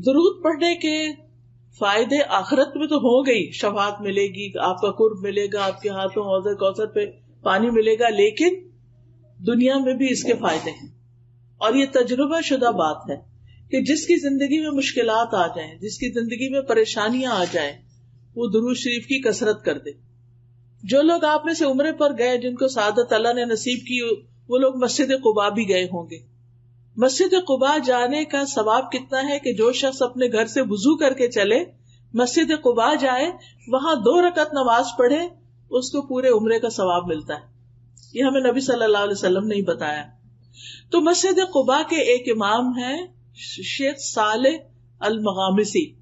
درود پڑھنے کے فائدے آخرت میں تو ہو گئی، شفاعت ملے گی، آپ کا قرب ملے گا، آپ کے ہاتھوں حوض کوثر پہ پانی ملے گا، لیکن دنیا میں بھی اس کے فائدے ہیں. اور یہ تجربہ شدہ بات ہے کہ جس کی زندگی میں مشکلات آ جائیں، جس کی زندگی میں پریشانیاں آ جائیں، وہ درود شریف کی کثرت کر دے. جو لوگ آپ میں سے عمرے پر گئے، جن کو سعادت اللہ نے نصیب کی، وہ لوگ مسجد قباء بھی گئے ہوں گے. مسجد قباء جانے کا ثواب کتنا ہے کہ جو شخص اپنے گھر سے وضو کر کے چلے، مسجد قباء جائے، وہاں 2 رکعت نماز پڑھے، اس کو پورے عمرے کا ثواب ملتا ہے. یہ ہمیں نبی صلی اللہ علیہ وسلم نے ہی بتایا. تو مسجد قباء کے ایک امام ہیں شیخ صالح المغامسی.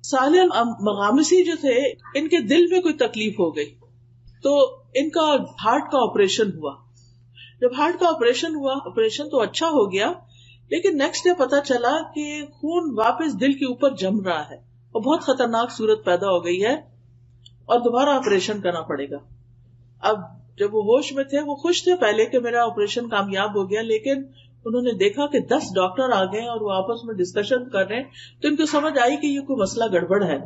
صالح المغامسی جو تھے، ان کے دل میں کوئی تکلیف ہو گئی تو ان کا ہارٹ کا آپریشن ہوا. جب ہارٹ کا آپریشن ہوا، آپریشن تو اچھا ہو گیا، لیکن نیکسٹ ڈے پتا چلا کہ خون واپس دل کے اوپر جم رہا ہے اور بہت خطرناک صورت پیدا ہو گئی ہے اور دوبارہ آپریشن کرنا پڑے گا. اب جب وہ ہوش میں تھے، وہ خوش تھے پہلے کہ میرا آپریشن کامیاب ہو گیا، لیکن انہوں نے دیکھا کہ 10 ڈاکٹر آ گئے اور وہ آپس میں ڈسکشن کر رہے ہیں، تو ان کو سمجھ آئی کہ یہ کوئی مسئلہ گڑبڑ ہے.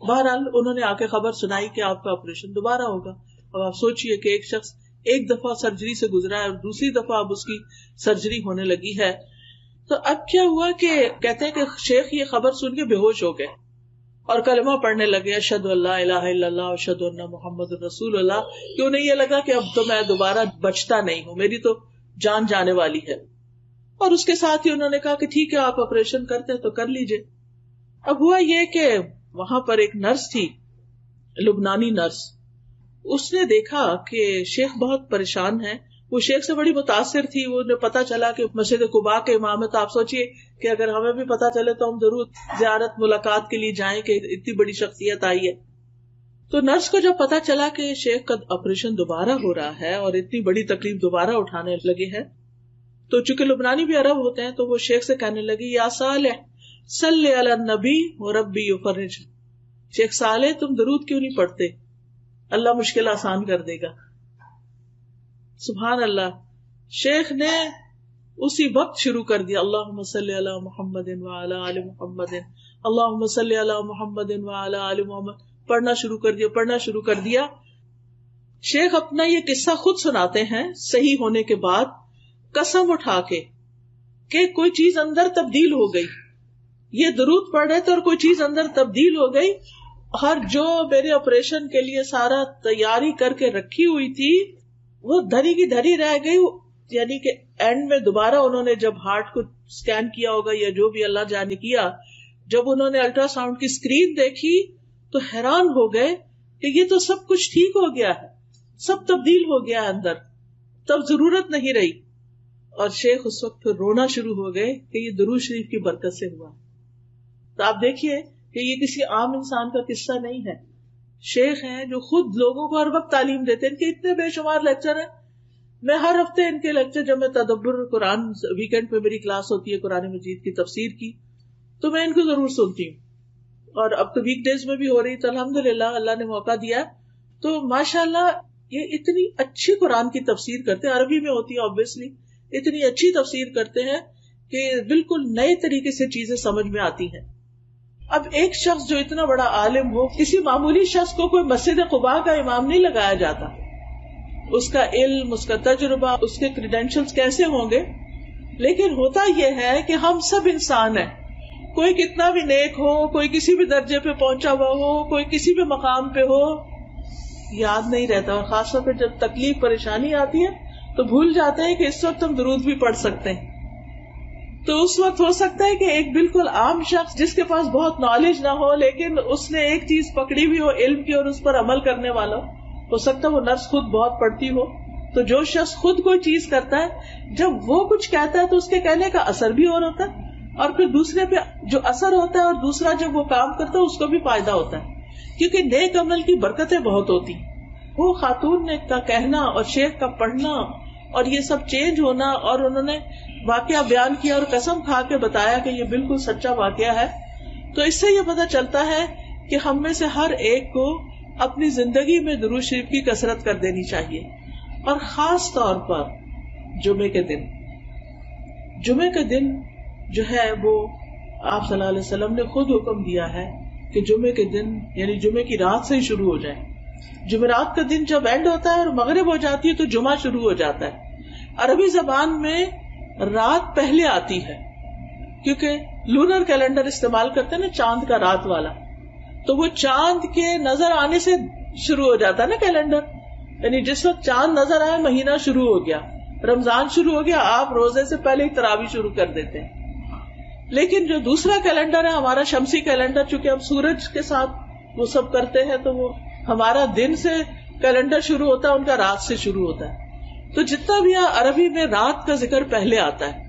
بہرحال انہوں نے آ کے خبر سنائی کہ آپ کا آپریشن دوبارہ ہوگا. اب آپ سوچئے کہ ایک شخص ایک دفعہ سرجری سے گزرا ہے اور دوسری دفعہ اب اس کی سرجری ہونے لگی ہے. تو اب کیا ہوا کہ کہتے ہیں کہ شیخ یہ خبر سن کے بے ہوش ہو گئے اور کلمہ پڑھنے لگے، اشہد ان لا الہ الا اللہ اشہد ان محمد رسول اللہ. کہ انہیں یہ لگا کہ اب تو میں دوبارہ بچتا نہیں ہوں، میری تو جان جانے والی ہے. اور اس کے ساتھ ہی انہوں نے کہا کہ ٹھیک ہے، آپ آپریشن کرتے ہیں تو کر لیجئے. اب ہوا یہ کہ وہاں پر ایک نرس تھی، لبنانی نرس. اس نے دیکھا کہ شیخ بہت پریشان ہے. وہ شیخ سے بڑی متاثر تھی. وہ پتا چلا کہ مسجد قباء کے امام ہے، تو آپ سوچئے کہ اگر ہمیں بھی پتا چلے تو ہم ضرور زیارت ملاقات کے لیے جائیں کہ اتنی بڑی شخصیت آئی ہے. تو نرس کو جب پتا چلا کہ شیخ کا آپریشن دوبارہ ہو رہا ہے اور اتنی بڑی تکلیف دوبارہ اٹھانے لگے ہیں، تو چونکہ لبنانی بھی عرب ہوتے ہیں تو وہ شیخ سے کہنے لگی، یا صالح صلی علی النبی وربی یفرج. شیخ صالح تم درود کیوں نہیں پڑھتے؟ اللہ مشکل آسان کر دے گا. سبحان اللہ. شیخ نے اسی وقت شروع کر دیا، اللہم صلی علی محمد وعلی آل محمد، اللہم صلی علی محمد وعلی آل محمد، پڑھنا شروع کر دیا. شیخ اپنا یہ قصہ خود سناتے ہیں صحیح ہونے کے بعد، قسم اٹھا کے کہ کوئی چیز اندر تبدیل ہو گئی. یہ درود پڑھ رہے تھے اور کوئی چیز اندر تبدیل ہو گئی. ہر جو میرے آپریشن کے لیے سارا تیاری کر کے رکھی ہوئی تھی وہ دھری کی دھری رہ گئی. یعنی کہ اینڈ میں دوبارہ انہوں نے جب ہارٹ کو سکین کیا ہوگا یا جو بھی اللہ جانے کیا، جب انہوں نے الٹرا ساؤنڈ کی اسکرین دیکھی تو حیران ہو گئے کہ یہ تو سب کچھ ٹھیک ہو گیا ہے، سب تبدیل ہو گیا ہے اندر، تب ضرورت نہیں رہی. اور شیخ اس وقت پھر رونا شروع ہو گئے کہ یہ درود شریف کی برکت سے ہوا. تو آپ دیکھیے کہ یہ کسی عام انسان کا قصہ نہیں ہے. شیخ ہیں جو خود لوگوں کو ہر وقت تعلیم دیتے ہیں. ان کے اتنے بے شمار لیکچر ہیں. میں ہر ہفتے ان کے لیکچر، جب میں تدبر قرآن ویکینڈ پہ میری کلاس ہوتی ہے قرآن مجید کی تفسیر کی، تو میں ان کو ضرور سنتی ہوں. اور اب تو ویک ڈیز میں بھی ہو رہی، تو الحمدللہ اللہ نے موقع دیا. تو ماشاءاللہ یہ اتنی اچھی قرآن کی تفسیر کرتے ہیں، عربی میں ہوتی ہے آبویسلی، اتنی اچھی تفسیر کرتے ہیں کہ بالکل نئے طریقے سے چیزیں سمجھ میں آتی ہیں. اب ایک شخص جو اتنا بڑا عالم ہو، کسی معمولی شخص کو کوئی مسجد قباء کا امام نہیں لگایا جاتا. اس کا علم، اس کا تجربہ، اس کے کریڈینشلز کیسے ہوں گے. لیکن ہوتا یہ ہے کہ ہم سب انسان ہیں. کوئی کتنا بھی نیک ہو، کوئی کسی بھی درجے پہ پہنچا ہوا ہو، کوئی کسی بھی مقام پہ ہو، یاد نہیں رہتا. اور خاص طور پہ جب تکلیف پریشانی آتی ہے تو بھول جاتے ہیں کہ اس وقت ہم درود بھی پڑھ سکتے ہیں. تو اس وقت ہو سکتا ہے کہ ایک بالکل عام شخص جس کے پاس بہت نالج نہ ہو، لیکن اس نے ایک چیز پکڑی ہوئی ہو علم کی اور اس پر عمل کرنے والا ہو سکتا ہے وہ نرس خود بہت پڑھتی ہو. تو جو شخص خود کوئی چیز کرتا ہے، جب وہ کچھ کہتا ہے تو اس کے کہنے کا اثر بھی اور ہوتا ہے، اور پھر دوسرے پہ جو اثر ہوتا ہے اور دوسرا جب وہ کام کرتا ہے اس کو بھی فائدہ ہوتا ہے. کیونکہ نیک عمل کی برکتیں بہت ہوتی. وہ خاتون نے کا کہنا اور شیخ کا پڑھنا اور یہ سب چینج ہونا، اور انہوں نے واقعہ بیان کیا اور قسم کھا کے بتایا کہ یہ بالکل سچا واقعہ ہے. تو اس سے یہ پتہ چلتا ہے کہ ہم میں سے ہر ایک کو اپنی زندگی میں درود شریف کی کثرت کر دینی چاہیے. اور خاص طور پر جمعے کے دن جو ہے وہ آپ صلی اللہ علیہ وسلم نے خود حکم دیا ہے کہ جمعے کے دن یعنی جمعے کی رات سے ہی شروع ہو جائے. جمعرات کا دن جب اینڈ ہوتا ہے اور مغرب ہو جاتی ہے تو جمعہ شروع ہو جاتا ہے. عربی زبان میں رات پہلے آتی ہے کیونکہ لونر کیلنڈر استعمال کرتے ہیں نا، چاند کا رات والا، تو وہ چاند کے نظر آنے سے شروع ہو جاتا ہے نا کیلنڈر. یعنی جس وقت چاند نظر آئے مہینہ شروع ہو گیا، رمضان شروع ہو گیا، آپ روزے سے پہلے ہی تراویح شروع کر دیتے ہیں. لیکن جو دوسرا کیلنڈر ہے ہمارا شمسی کیلنڈر، چونکہ ہم سورج کے ساتھ وہ سب کرتے ہیں تو وہ ہمارا دن سے کیلنڈر شروع ہوتا ہے، ان کا رات سے شروع ہوتا ہے. تو جتنا بھی عربی میں رات کا ذکر پہلے آتا ہے.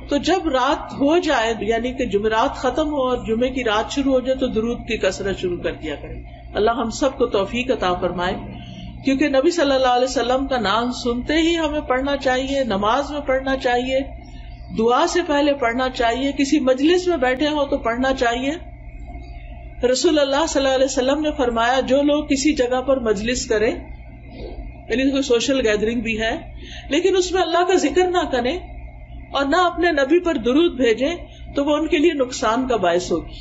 تو جب رات ہو جائے یعنی کہ جمعرات ختم ہو اور جمعے کی رات شروع ہو جائے تو درود کی کثرت شروع کر دیا کریں. اللہ ہم سب کو توفیق عطا فرمائے، کیونکہ نبی صلی اللہ علیہ وسلم کا نام سنتے ہی ہمیں پڑھنا چاہیے، نماز میں پڑھنا چاہیے، دعا سے پہلے پڑھنا چاہیے، کسی مجلس میں بیٹھے ہو تو پڑھنا چاہیے. رسول اللہ صلی اللہ علیہ وسلم نے فرمایا جو لوگ کسی جگہ پر مجلس کریں، یعنی کوئی سوشل گیدرنگ بھی ہے لیکن اس میں اللہ کا ذکر نہ کریں اور نہ اپنے نبی پر درود بھیجیں تو وہ ان کے لیے نقصان کا باعث ہوگی.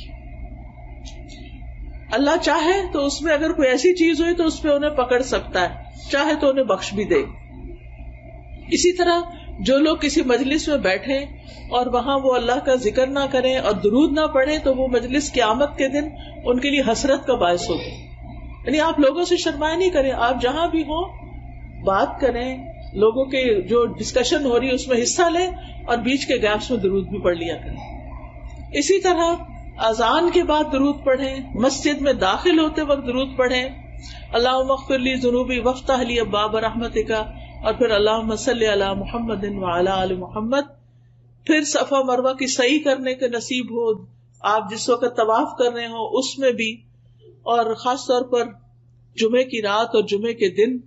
اللہ چاہے تو اس میں اگر کوئی ایسی چیز ہوئی تو اس پہ انہیں پکڑ سکتا ہے، چاہے تو انہیں بخش بھی دے. اسی طرح جو لوگ کسی مجلس میں بیٹھیں اور وہاں وہ اللہ کا ذکر نہ کریں اور درود نہ پڑھیں تو وہ مجلس قیامت کے دن ان کے لیے حسرت کا باعث ہوگی. یعنی آپ لوگوں سے شرمائے نہیں کریں، آپ جہاں بھی ہوں بات کریں، لوگوں کے جو ڈسکشن ہو رہی ہے اس میں حصہ لیں اور بیچ کے گیپس میں درود بھی پڑھ لیا کریں. اسی طرح اذان کے بعد درود پڑھیں، مسجد میں داخل ہوتے وقت درود پڑھیں، اللہم اغفر لی ذنوبی وافتح لی ابواب رحمتک، اور پھر اللہم صلی علی محمد وعلی آل محمد. پھر صفا مروہ کی سعی کرنے کے نصیب ہو، آپ جس وقت طواف کر رہے ہوں اس میں بھی، اور خاص طور پر جمعے کی رات اور جمعے کے دن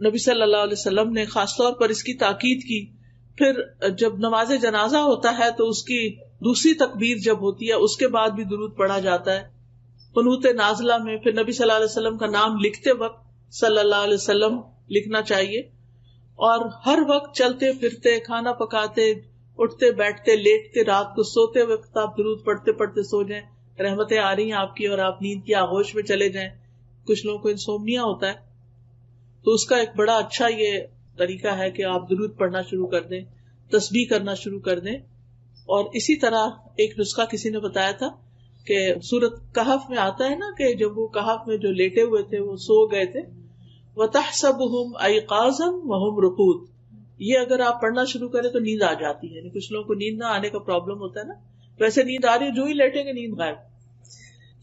نبی صلی اللہ علیہ وسلم نے خاص طور پر اس کی تاکید کی. پھر جب نماز جنازہ ہوتا ہے تو اس کی دوسری تکبیر جب ہوتی ہے اس کے بعد بھی درود پڑھا جاتا ہے. قنوت نازلہ میں پھر نبی صلی اللہ علیہ وسلم کا نام لکھتے وقت صلی اللہ علیہ وسلم لکھنا چاہیے، اور ہر وقت چلتے پھرتے، کھانا پکاتے، اٹھتے بیٹھتے، لیٹتے، رات کو سوتے وقت آپ درود پڑھتے پڑھتے سو جائیں، رحمتیں آ رہی ہیں آپ کی اور آپ نیند کی آغوش میں چلے جائیں. کچھ لوگوں کو انسومنیا ہوتا ہے تو اس کا ایک بڑا اچھا یہ طریقہ ہے کہ آپ درود پڑھنا شروع کر دیں، تسبیح کرنا شروع کر دیں. اور اسی طرح ایک نسخہ کسی نے بتایا تھا کہ سورۃ کہف میں آتا ہے نا کہ جب وہ کہف میں جو لیٹے ہوئے تھے وہ سو گئے تھے، وَتَحْسَبُهُمْ أَيْقَاظًا وَهُمْ رُقُودٌ، یہ اگر آپ پڑھنا شروع کریں تو نیند آ جاتی ہے. یعنی کچھ لوگوں کو نیند نہ آنے کا پرابلم ہوتا ہے نا، ویسے نیند آ رہی ہے جو ہی لیٹیں گے نیند غائب.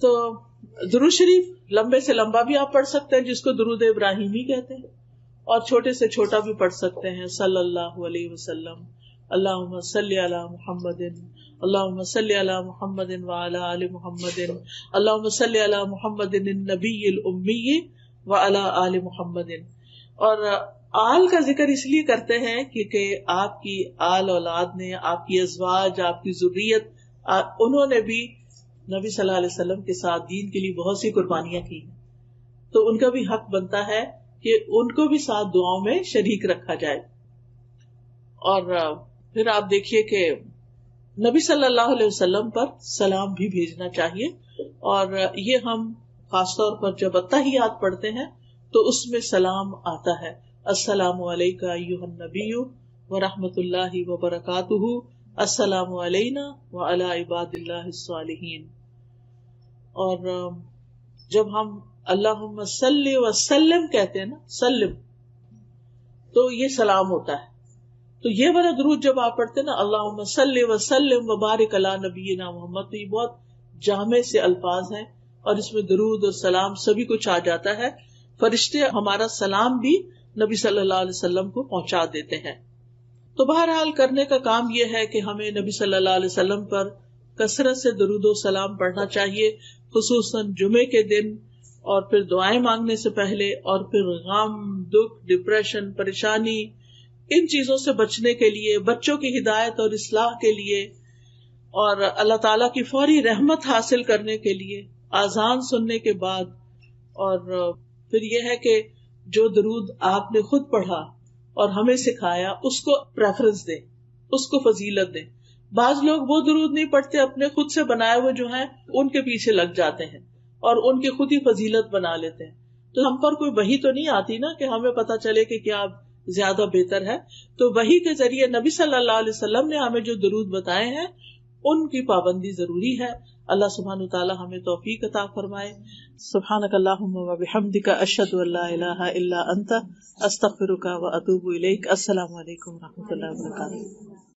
تو درود شریف لمبے سے لمبا بھی آپ پڑھ سکتے ہیں جس کو درود ابراہیمی کہتے ہیں، اور چھوٹے سے چھوٹا بھی پڑھ سکتے ہیں، صلی اللہ علیہ وسلم، اللہم صلی علی محمد، اللہم صلی علی محمد وعلی آل محمد، اللہم صلی علی محمد النبی الامی وعلی آل محمد. اور آل کا ذکر اس لیے کرتے ہیں کیونکہ آپ کی آل اولاد نے، آپ کی ازواج، آپ کی ذریت، انہوں نے بھی نبی صلی اللہ علیہ وسلم کے ساتھ دین کے لیے بہت سی قربانیاں کی ہیں، تو ان کا بھی حق بنتا ہے کہ ان کو بھی ساتھ دعاؤں میں شریک رکھا جائے. اور پھر آپ دیکھیے کہ نبی صلی اللہ علیہ وسلم پر سلام بھی بھیجنا چاہیے، اور یہ ہم خاص طور پر جب التحیات پڑھتے ہیں تو اس میں سلام آتا ہے، السلام علیکہ ایھا النبی ورحمۃ اللہ وبرکاتہ، السلام علینا وعلی عباد اللہ الصالحین. اور جب ہم اللہم صلی وسلم کہتے ہیں نا، سلم، تو یہ سلام ہوتا ہے. تو یہ والا درود جب آپ پڑھتے ہیں نا، اللہم صلی وسلم وبارک علی نبینا محمد، تو یہ بہت جامع سے الفاظ ہیں اور اس میں درود اور سلام سبھی کچھ آ جاتا ہے. فرشتے ہمارا سلام بھی نبی صلی اللہ علیہ وسلم کو پہنچا دیتے ہیں. تو بہرحال کرنے کا کام یہ ہے کہ ہمیں نبی صلی اللہ علیہ وسلم پر کثرت سے درود و سلام پڑھنا چاہیے، خصوصاً جمعے کے دن، اور پھر دعائیں مانگنے سے پہلے، اور پھر غم، دکھ، ڈپریشن، پریشانی، ان چیزوں سے بچنے کے لیے، بچوں کی ہدایت اور اصلاح کے لیے، اور اللہ تعالیٰ کی فوری رحمت حاصل کرنے کے لیے آذان سننے کے بعد. اور پھر یہ ہے کہ جو درود آپ نے خود پڑھا اور ہمیں سکھایا اس کو پریفرنس دیں، اس کو فضیلت دیں. بعض لوگ وہ درود نہیں پڑھتے، اپنے خود سے بنائے ہوئے جو ہیں ان کے پیچھے لگ جاتے ہیں اور ان کی خود ہی فضیلت بنا لیتے ہیں. تو ہم پر کوئی وحی تو نہیں آتی نا کہ ہمیں پتہ چلے کہ کیا زیادہ بہتر ہے. تو وحی کے ذریعے نبی صلی اللہ علیہ وسلم نے ہمیں جو درود بتائے ہیں ان کی پابندی ضروری ہے. اللہ سبحانہ وتعالی ہمیں توفیق عطا فرمائے. سبحانک اللہم و بحمدک، اشہد ان لا الہ الا انت، استغفرک و اتوب الیک. السلام علیکم و رحمۃ اللہ وبرکاتہ.